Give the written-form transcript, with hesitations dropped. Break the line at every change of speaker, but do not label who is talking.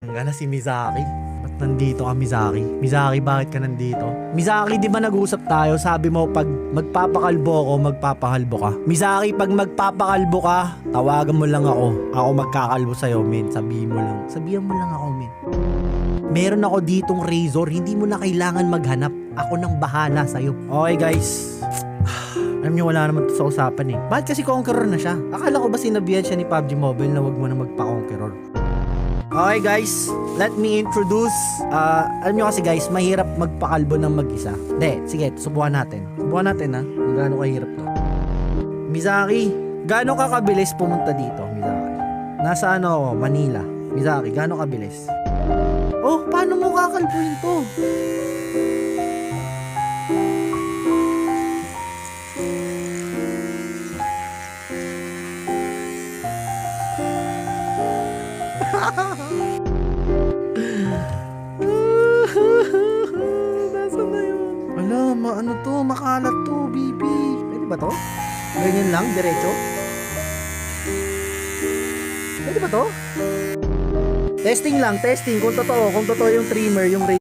Gana si Mizaki. Ba't nandito ka, Mizaki? Mizaki, bakit ka nandito? Mizaki, di ba nag-usap tayo? Sabi mo, pag magpapakalbo ako, magpapakalbo ka. Mizaki, pag magpapakalbo ka, tawagan mo lang ako. Ako magkakalbo sa'yo, men. Sabihin mo lang. Sabihan mo lang ako, men. Meron ako ditong razor, hindi mo na kailangan maghanap. Ako nang bahala sa'yo. Okay, guys. Alam niyo, wala naman to sa usapan eh. Bakit kasi conqueror na siya? Akala ko ba sinabihan siya ni PUBG Mobile na wag mo na magpa-conqueror? Okay guys, let me introduce. Alam nyo kasi guys, mahirap magpakalbo ng mag-isa. Hindi, sige, subukan natin. Subukan natin ha, kung gaano kahirap to. Mizaki, gaano ka kabilis pumunta dito, Mizaki? Nasa ano ako, Manila. Mizaki, gaano kabilis? Oh, paano mo kakalbuin to? Nasaan na yun? Alam, ano to? Makalat to, BP. Pwede ba to? Ganyan lang, diretso? Pwede ba to? Testing lang, testing. Kung totoo yung trimmer, yung